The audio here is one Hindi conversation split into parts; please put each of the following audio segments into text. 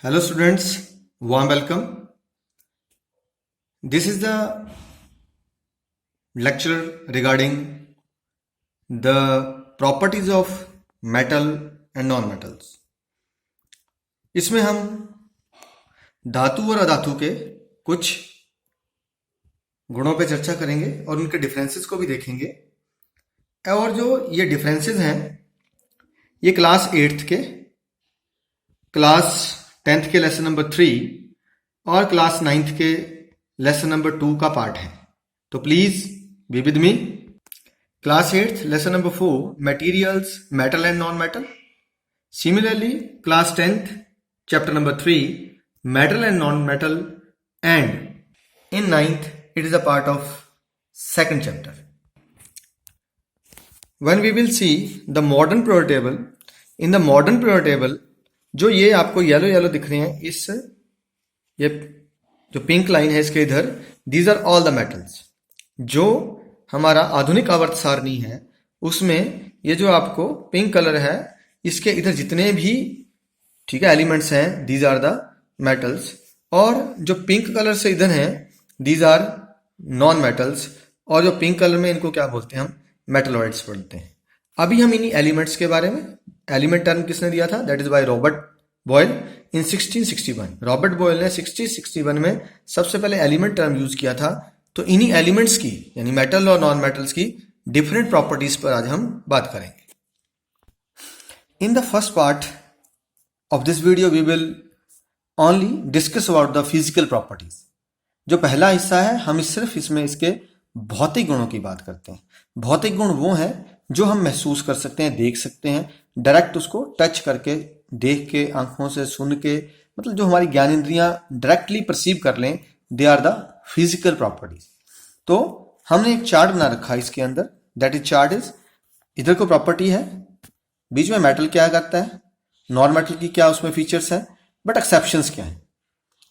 Hello students, warm welcome. This is the lecture regarding the properties of metal and non-metals. इसमें हम धातु और अधातु के कुछ गुणों पे चर्चा करेंगे और उनके डिफरेंसेस को भी देखेंगे। और जो ये डिफरेंसेस हैं ये क्लास 8th के, क्लास 10th के लेसन नंबर 3 और क्लास 9th के लेसन नंबर 2 का पार्ट है। तो please be with me. Class 8th lesson number 4 materials, metal and non metal. Similarly class 10th chapter number 3 metal and non metal, and in 9th it is a part of second chapter. When we will see the modern periodic table, in the modern periodic table जो ये आपको येलो येलो दिख रहे हैं, इस ये जो पिंक लाइन है इसके इधर, these are all the metals. जो हमारा आधुनिक आवर्त सारणी है उसमें ये जो आपको पिंक कलर है इसके इधर जितने भी ठीक है एलिमेंट्स हैं, दीज आर द मेटल्स। और जो पिंक कलर से इधर हैं दीज आर नॉन मेटल्स। और जो पिंक कलर में इनको क्या बोलते हैं, हम मेटलॉइड्स बोलते हैं। अभी हम इन्हीं एलिमेंट्स के बारे में, एलिमेंट टर्म किसने दिया था, that is by Robert Boyle in 1661। Robert Boyle ने 1661 में सबसे पहले एलिमेंट टर्म यूज किया था। तो इन्हीं एलिमेंट्स की यानी मेटल और नॉन मेटल्स की डिफरेंट प्रॉपर्टीज पर आज हम बात करेंगे। In the first part of this video we will only discuss about the physical properties. जो पहला हिस्सा है हम सिर्फ इसमें इसके भौतिक गुणों की बात करते हैं। भौतिक गुण वो हैं जो हम महसूस कर सकते हैं, देख सकते हैं, डायरेक्ट उसको टच करके, देख के, आंखों से सुन के, मतलब जो हमारी ज्ञान इंद्रियां डायरेक्टली परसीव कर लें, they are the physical properties. तो हमने एक चार्ट बना रखा है इसके अंदर, दैट इज चार्ट इज, इधर को प्रॉपर्टी है, बीच में मेटल क्या करता है, नॉन मेटल की क्या उसमें फीचर्स है, बट एक्सेप्शंस क्या है।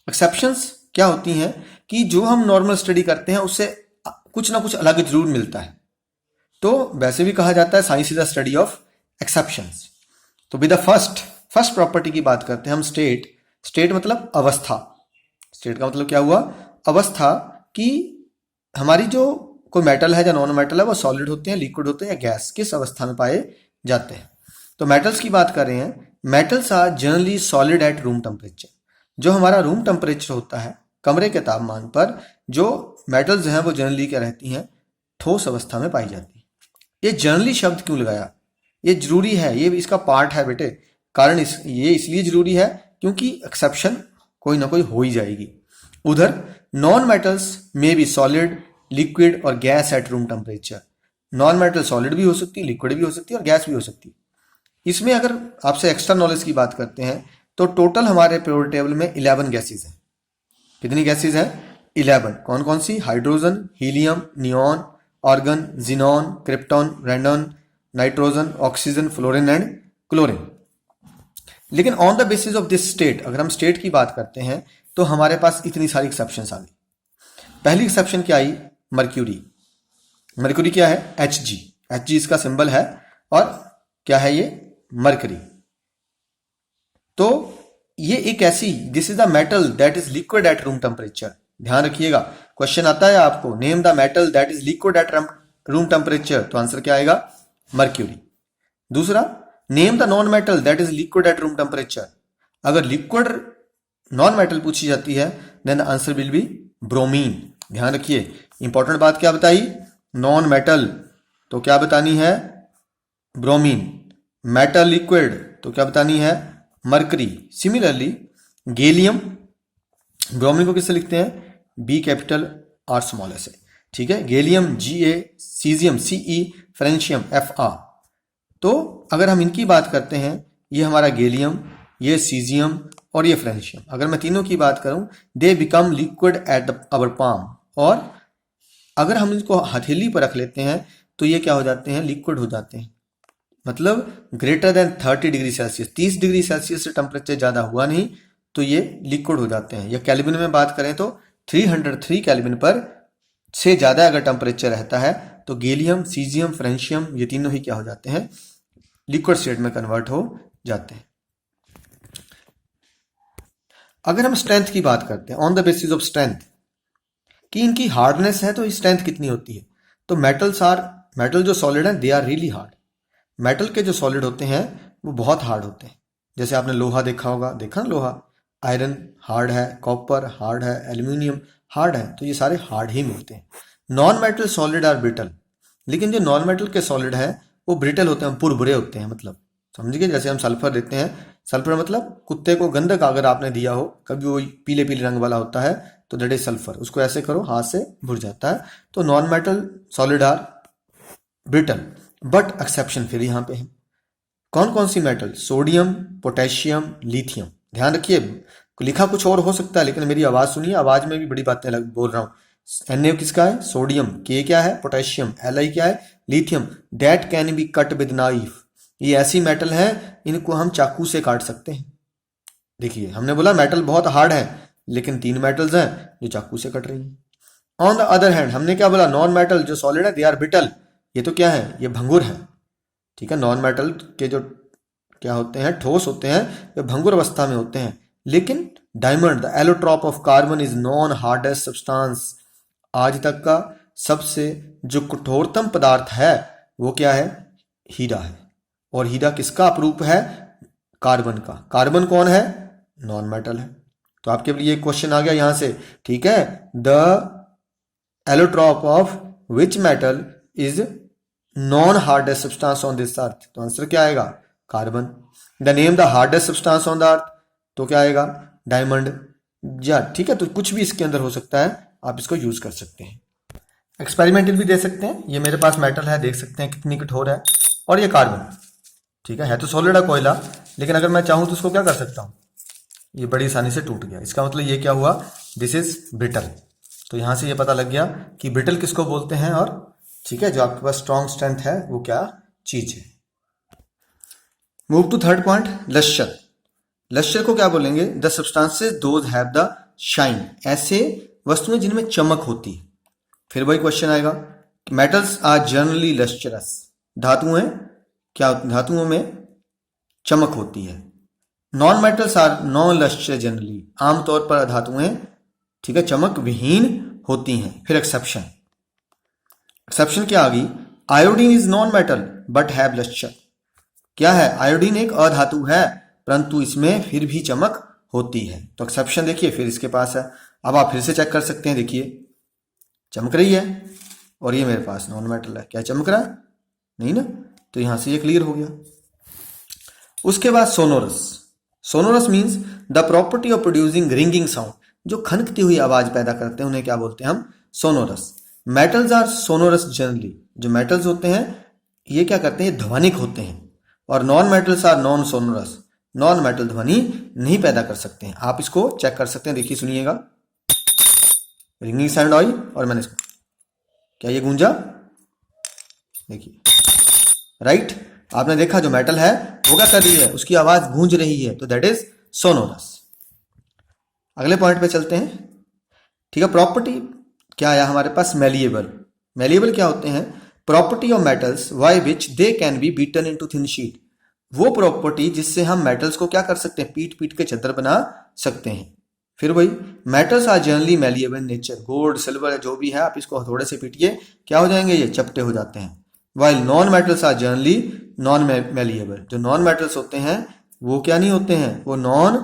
एक्सेप्शंस क्या होती हैं कि जो हम नॉर्मल स्टडी करते हैं उससे कुछ ना कुछ अलग जरूर मिलता है। तो वैसे भी कहा जाता है science is the study of exceptions. तो विद द फर्स्ट प्रॉपर्टी की बात करते हैं हम, स्टेट मतलब अवस्था। स्टेट का मतलब क्या हुआ, अवस्था। कि हमारी जो कोई मेटल है या नॉन मेटल है वो सॉलिड होते हैं, लिक्विड होते हैं या गैस, किस अवस्था में पाए जाते हैं। तो मेटल्स की बात कर रहे हैं, metals are generally solid at room temperature. जो हमारा रूम टेम्परेचर होता है, कमरे के तापमान पर जो मेटल्स हैं वो जनरली क्या रहती हैं, ठोस अवस्था में पाई जाती है। ये जनरली शब्द क्यों लगाया, ये जरूरी है, ये इसका पार्ट है बेटे। कारण ये इसलिए जरूरी है क्योंकि एक्सेप्शन कोई ना कोई हो ही जाएगी। उधर नॉन मेटल्स में भी सॉलिड, लिक्विड और gas at room temperature. Non metal solid भी हो सकती है, लिक्विड भी हो सकती है और गैस भी हो सकती है। इसमें अगर आपसे एक्स्ट्रा नॉलेज की बात करते हैं तो टोटल हमारे पीरियोडिक टेबल में 11 गैसेज हैं। कितनी गैसेज हैं, 11। कौन कौन सी, hydrogen, helium, neon, argon, xenon, krypton, radon, nitrogen, oxygen, fluorine and chlorine. लेकिन on the basis of this state, अगर हम स्टेट की बात करते हैं तो हमारे पास इतनी सारी एक्सेप्शंस आ गई। पहली एक्सेप्शन क्या आई, मर्क्यूरी। मर्क्यूरी क्या है, Hg इसका सिंबल है और क्या है ये, मर्करी। तो ये एक ऐसी, this is the metal that is liquid at room temperature. ध्यान रखिएगा, क्वेश्चन आता है आपको, name the metal that is liquid at room temperature, तो आंसर क्या आएगा, मर्क्यूरी। दूसरा, name the non metal that is liquid at room temperature. अगर लिक्विड नॉन मेटल पूछी जाती है then the answer will be bromine. ध्यान रखिए, इंपॉर्टेंट बात क्या बताई, नॉन मेटल तो क्या बतानी है, ब्रोमीन। मेटल लिक्विड तो क्या बतानी है, मर्करी। सिमिलरली गैलियम, ब्रोमीन को किससे लिखते हैं, B capital R small S. ठीक है, gallium Ga, caesium Ce, francium Fa। तो अगर हम इनकी बात करते हैं, ये हमारा गैलियम, ये सीजियम और ये फ्रेंशियम, अगर मैं तीनों की बात करूं, they become liquid at our palm. और अगर हम इनको हथेली पर रख लेते हैं तो ये क्या हो जाते हैं, लिक्विड हो जाते हैं। मतलब greater than 30 degree Celsius, 30 degree Celsius से टेम्परेचर ज्यादा हुआ नहीं तो ये लिक्विड हो जाते हैं। या केल्विन में बात करें तो 303 केल्विन पर से ज्यादा अगर टेम्परेचर रहता है तो गैलियम, सीजियम, फ्रेंशियम ये तीनों ही क्या हो जाते हैं, लिक्विड स्टेट में कन्वर्ट हो जाते हैं। अगर हम स्ट्रेंथ की बात करते हैं, on the basis of strength, कि इनकी हार्डनेस है तो स्ट्रेंथ कितनी होती है, तो मेटल जो सॉलिड है they are really hard. Metal के जो सॉलिड होते हैं वो बहुत हार्ड होते हैं। जैसे आपने लोहा देखा होगा, देखा ना लोहा, आयरन हार्ड है, कॉपर हार्ड है, एल्यूमिनियम हार्ड है, तो ये सारे हार्ड ही मिलते हैं। Non metal solid are brittle, लेकिन जो नॉन मेटल के सॉलिड है वो ब्रिटल होते हैं, पुरबुरे होते हैं। मतलब समझ गए, जैसे हम सल्फर देते हैं, सल्फर मतलब कुत्ते को गंधक अगर आपने दिया हो, कभी वो पीले पीले रंग वाला होता है तो दैट इज सल्फर, उसको ऐसे करो हाथ से भुर जाता है। तो non metal solid are brittle, but exception फिर यहाँ पे है। कौन कौन सी मेटल? Sodium, potassium, lithium. ध्यान रखिए, लिखा कुछ और हो सकता है लेकिन मेरी आवाज सुनिए, आवाज में भी बड़ी बातें अलग बोल रहा हूँ। Na किसका है? सोडियम। के क्या है? पोटेशियम। Li क्या है? Lithium. That can be cut with knife. ये ऐसी मेटल है, इनको हम चाकू से काट सकते हैं। देखिए, हमने बोला मेटल बहुत हार्ड है, लेकिन 3 मेटल्स हैं जो चाकू से कट रही हैं। ऑन द अदर हैंड, हमने क्या बोला? नॉन मेटल जो सॉलिड है दे आर ब्रिटल। ये तो क्या है? ये भंगुर है। ठीक है, नॉन मेटल के जो क्या होते हैं, ठोस होते हैं, वे भंगुर अवस्था में होते हैं। लेकिन diamond, the allotrope of carbon, is non hardest substance. आज तक का सबसे जो कठोरतम पदार्थ है वो क्या है? हीरा है। और हीरा किसका अपरूप है? कार्बन का। कार्बन कौन है? नॉन मेटल है। तो आपके लिए क्वेश्चन आ गया यहां से, ठीक है, the allotrope of which metal is non hardest substance on this earth? तो आंसर क्या आएगा? Carbon. The name the hardest substance on the earth, तो क्या आएगा? डायमंड। या ठीक है, तो कुछ भी इसके अंदर हो सकता है, आप इसको यूज कर सकते हैं। एक्सपेरिमेंटल भी दे सकते हैं। ये मेरे पास मेटल है, देख सकते हैं कितनी कठोर है, और ये कार्बन, ठीक है तो सॉलिड है कोयला, लेकिन अगर मैं चाहूं तो उसको क्या कर सकता हूं? ये बड़ी आसानी से टूट गया। इसका मतलब ये क्या हुआ? This is brittle. तो यहां से ये पता लग गया कि ब्रिटल किसको बोलते हैं, और ठीक है, जो आपके पास स्ट्रॉन्ग स्ट्रेंथ है वो क्या चीज है। Move to third point, lustre. Lustre को क्या बोलेंगे? The substances those have the shine, ऐसे वस्तुएं जिनमें चमक होती है। फिर वही क्वेश्चन आएगा, मेटल्स आर जनरली लश्चरस। धातुएं क्या? धातुओं में चमक होती है। Non metals are non lustre generally, आमतौर पर धातुएं ठीक है चमक विहीन होती हैं। फिर एक्सेप्शन, एक्सेप्शन क्या आ गई? Iodine is non metal but have lustre. क्या है? आयोडीन एक अधातु है परंतु इसमें फिर भी चमक होती है। तो एक्सेप्शन देखिए फिर इसके पास है। अब आप फिर से चेक कर सकते हैं, देखिए चमक रही है, और ये मेरे पास नॉन मेटल है, क्या चमक रहा है? नहीं ना, तो यहां से ये क्लियर हो गया। उसके बाद sonorous. Sonorous means the property of producing ringing sound, जो खनकती हुई आवाज पैदा करते हैं उन्हें क्या बोलते हैं हम? Sonorous. Metals are sonorous generally, जो मेटल्स होते हैं ये क्या करते हैं? ध्वनिक होते हैं। और non metals are non sonorous, non metal ध्वनि नहीं पैदा कर सकते हैं। आप इसको चेक कर सकते हैं, देखिए सुनिएगा, रिंगिंग साउंड आई और मैंने इसको, क्या ये गूंजा? देखिए, राइट, आपने देखा जो मेटल है वो क्या कर रही है? उसकी आवाज गूंज रही है, तो दैट इज सोनोरस। अगले पॉइंट पे चलते हैं, ठीक है। प्रॉपर्टी क्या आया हमारे पास? मेलिएबल। मेलिएबल क्या होते हैं? Property of metals by which they can be beaten into thin sheet, वो प्रॉपर्टी जिससे हम मेटल्स को क्या कर सकते हैं? पीट पीट के चादर बना सकते हैं। फिर वही, metals are generally malleable nature, gold silver जो भी है आप इसको हथौड़े से पीटिए, क्या हो जाएंगे? ये चपटे हो जाते हैं। While non metals are generally non malleable, जो नॉन मेटल्स होते हैं वो क्या नहीं होते हैं? वो नॉन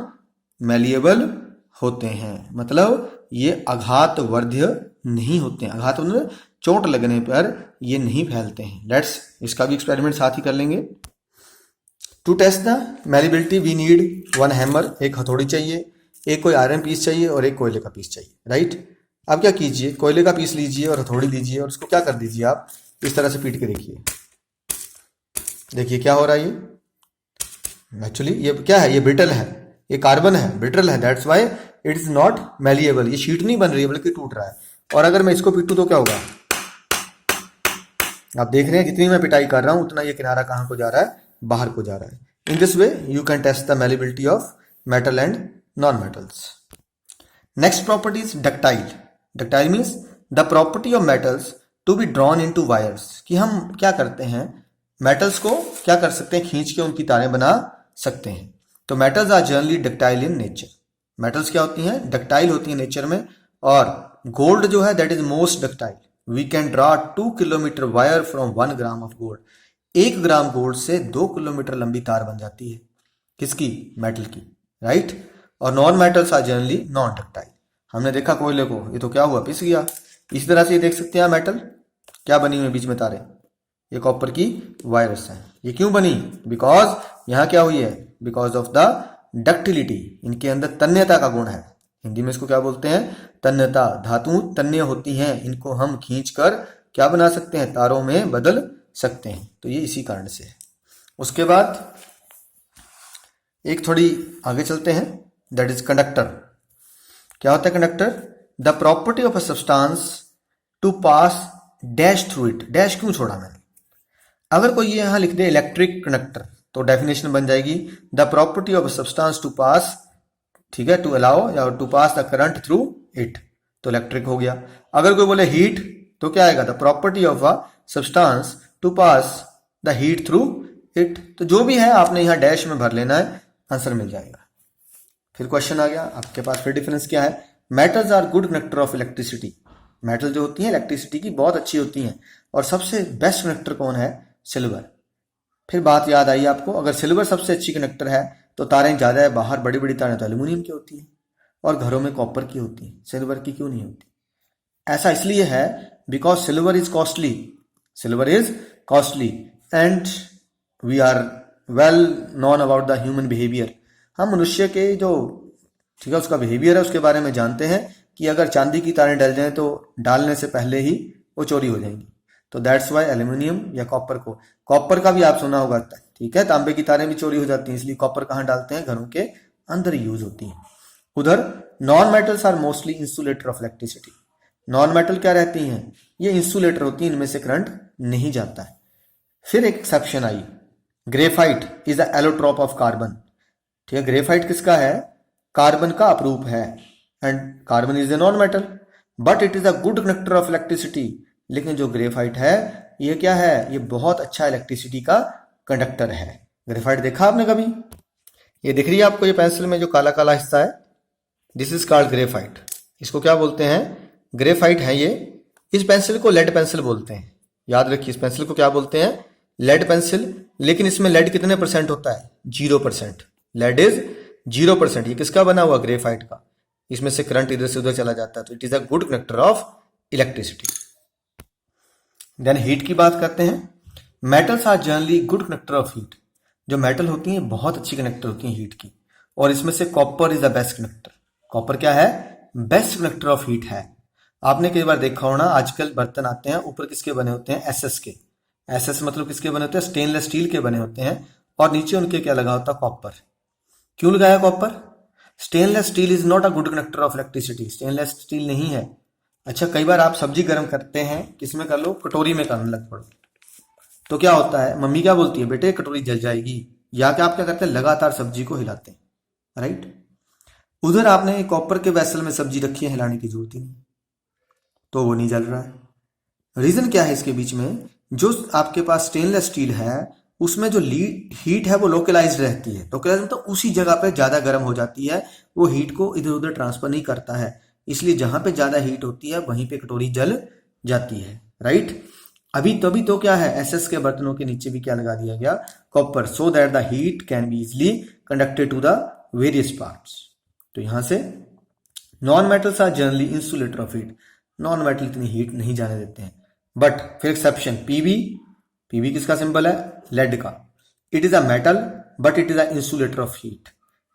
मेलिएबल होते हैं, मतलब ये आघात वर्ध्य नहीं होते हैं। आघात मतलब चोट लगने पर ये नहीं फैलते हैं। लेट्स इसका भी एक्सपेरिमेंट साथ ही कर लेंगे। To test the malleability we need one hammer, एक हथौड़ी चाहिए, एक कोई आयरन पीस चाहिए और एक कोयले का पीस चाहिए, राइट। अब क्या कीजिए, कोयले का पीस लीजिए और हथौड़ी लीजिए और उसको क्या कर दीजिए, आप इस तरह से पीट के देखिए। देखिए क्या हो रहा है, ये एक्चुअली ये क्या है? ये ब्रिटल है, ये कार्बन है, ब्रिटल है, that's why it is not malleable. ये शीट नहीं बन रही है बल्कि टूट रहा है। और अगर मैं इसको पीटूं तो क्या होगा? आप देख रहे हैं जितनी मैं पिटाई कर रहा हूं उतना ये किनारा कहां को जा रहा है? बाहर को जा रहा है। In this way you can test the malleability of metal and non metals. Next property is ductile. Ductile means the property of metals to be drawn into wires, कि हम क्या करते हैं? मेटल्स को क्या कर सकते हैं? खींच के उनकी तारें बना सकते हैं। तो metals are generally ductile in nature. Metals क्या होती हैं, डक्टाइल होती हैं नेचर में, और गोल्ड जो है that is most ductile. We can draw 2 kilometre wire from 1 gram of gold. 1 gram gold से 2 किलोमीटर लंबी तार बन जाती है, किसकी, मेटल की, राइट। और non metals are generally non ductile. हमने देखा कोयले को, ये तो क्या हुआ, पिस गया। इसी तरह से ये देख सकते हैं मेटल क्या बनी हुई है बीच में तारें, ये कॉपर की वायर्स हैं। ये क्यों बनी, बिकॉज यहाँ क्या हुई है, बिकॉज ऑफ द डक्टिलिटी, इनके अंदर तन्यता का गुण है। हिंदी में इसको क्या बोलते हैं, तन्यता। धातु तन्य होती हैं, इनको हम खींचकर क्या बना सकते हैं, तारों में बदल सकते हैं। तो ये इसी कारण से है। उसके बाद एक थोड़ी आगे चलते हैं, दैट इज कंडक्टर। क्या होता है conductor, the property of a substance to pass dash through it. Dash क्यों छोड़ा मैंने, अगर कोई ये यहां लिख दे इलेक्ट्रिक कंडक्टर तो डेफिनेशन बन जाएगी the property of a substance to pass, ठीक है, टू अलाउ या to pass the current through it, तो इलेक्ट्रिक हो गया। अगर कोई बोले हीट तो क्या आएगा, the property of a substance to pass the heat through it. तो जो भी है आपने यहाँ डैश में भर लेना है, आंसर मिल जाएगा। फिर क्वेश्चन आ गया आपके पास, फिर डिफरेंस क्या है, metals are good conductor of electricity. Metal जो होती है इलेक्ट्रिसिटी की बहुत अच्छी होती हैं, और सबसे बेस्ट कंडक्टर कौन है, सिल्वर। फिर बात याद आई आपको, अगर सिल्वर सबसे अच्छी कंडक्टर है तो तारें ज्यादा है बाहर, बड़ी बड़ी तारें तो एल्यूमिनियम की होती हैं, और घरों में कॉपर की होती हैं, सिल्वर की क्यों नहीं होती। ऐसा इसलिए है because silver is costly, silver is costly and we are well known about the human behaviour. हम मनुष्य के जो, ठीक है, उसका बिहेवियर है उसके बारे में जानते हैं कि अगर चांदी की तारें डल जाएं तो डालने से पहले ही वो चोरी हो जाएंगी। तो दैट्स वाई एल्यूमिनियम या कॉपर को, कॉपर का भी आप सुना होगा, ठीक है, तांबे की तारें भी चोरी हो जाती हैं, इसलिए कॉपर कहाँ डालते हैं, घरों के अंदर यूज होती हैं। उधर non metals are mostly insulator of electricity. Non metal क्या रहती हैं, ये इंसुलेटर होती हैं, इनमें से करंट नहीं जाता है। फिर एक exception I, graphite is the allotrope of carbon. ठीक है, ग्रेफाइट किसका है, कार्बन का अपरूप है, and carbon is a non metal but it is a good conductor of electricity. लेकिन जो ग्रेफाइट है ये क्या है, ये बहुत अच्छा इलेक्ट्रिसिटी का कंडक्टर है। ग्रेफाइट देखा आपने कभी, ये दिख रही है आपको, ये पेंसिल में जो काला काला हिस्सा है, दिस इज कॉल्ड ग्रेफाइट। इसको क्या बोलते हैं, ग्रेफाइट है ये। इस पेंसिल को लेड पेंसिल बोलते हैं, याद रखिए इस पेंसिल को क्या बोलते हैं, लेड पेंसिल। लेकिन इसमें लेड कितने परसेंट होता है, 0%। Lead is 0%। ये किसका बना हुआ, ग्रेफाइट का। इसमें से करंट इधर से उधर चला जाता है, तो it is a good conductor of electricity. Then heat की बात करते हैं, metals are generally good conductor of heat. जो मेटल होती हैं बहुत अच्छी कंडक्टर होती हैं हीट की, और इसमें से copper is the best conductor. Copper क्या है, बेस्ट कंडक्टर ऑफ हीट है। आपने कई बार देखा होना, आजकल बर्तन आते हैं ऊपर किसके बने होते हैं, एसएस के। एसएस मतलब किसके बने होते हैं, स्टेनलेस स्टील के बने होते हैं, और नीचे उनके क्या लगा होता है, कॉपर। क्यों लगाया copper, stainless steel is not a good conductor of electricity, stainless steel नहीं है। अच्छा, कई बार आप सब्जी गर्म करते हैं, किसमें कर लो, कटोरी में करने लग पड़ो, तो क्या होता है, मम्मी क्या बोलती है, बेटे कटोरी जल जाएगी, या क्या आप क्या करते हैं, लगातार सब्जी को हिलाते हैं, राइट। उधर आपने कॉपर के वेसल में सब्जी रखी है, हिलाने की जरूरत ही नहीं, तो वो नहीं जल रहा है। रीजन क्या है इसके बीच में, जो आपके पास स्टेनलेस स्टील है उसमें जो हीट है वो लोकलाइज्ड रहती है। लोकलाइज मतलब उसी जगह पे ज्यादा गर्म हो जाती है, वो हीट को इधर उधर ट्रांसफर नहीं करता है, इसलिए जहां पे ज्यादा हीट होती है वहीं पे कटोरी जल जाती है, राइट। अभी तो क्या है, एसएस के बर्तनों के नीचे भी क्या लगा दिया गया, copper, so that the heat can be easily conducted to the various parts. तो यहां से non metals are generally insulator of heat. Non metal इतनी हीट नहीं जाने देते हैं। बट फिर एक्सेप्शन, पीबी। पीबी किसका सिंबल है, लेड का। It is a metal but it is a insulator of heat.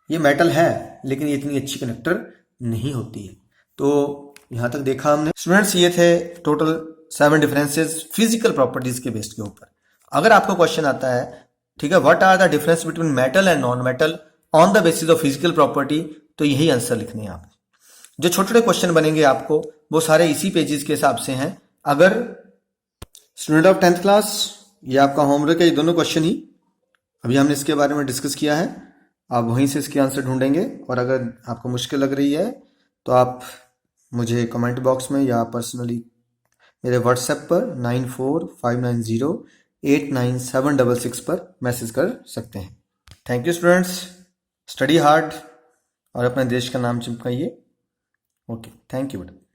ये मेटल है लेकिन ये इतनी अच्छी कंडक्टर नहीं होती है। तो यहां तक देखा हमने स्टूडेंट्स, ये थे टोटल 7 डिफरेंसेस फिजिकल प्रॉपर्टीज के बेस के ऊपर। अगर आपको क्वेश्चन आता है, ठीक है, what are the difference between metal and non metal on the basis of physical property, तो यही आंसर लिखने हैं आप। जो छोटे छोटे क्वेश्चन बनेंगे आपको वो सारे इसी पेजेस के हिसाब से हैं। अगर स्टूडेंट ऑफ 10th क्लास, ये आपका होमवर्क है, ये दोनों क्वेश्चन ही अभी हमने इसके बारे में डिस्कस किया है, आप वहीं से इसके आंसर ढूंढेंगे। और अगर आपको मुश्किल लग रही है तो आप मुझे कमेंट बॉक्स में या पर्सनली मेरे व्हाट्सएप पर 9459089766 पर मैसेज कर सकते हैं। Thank you students, study hard, और अपने देश का नाम चिपकाइए। ओके, थैंक यू बेटा।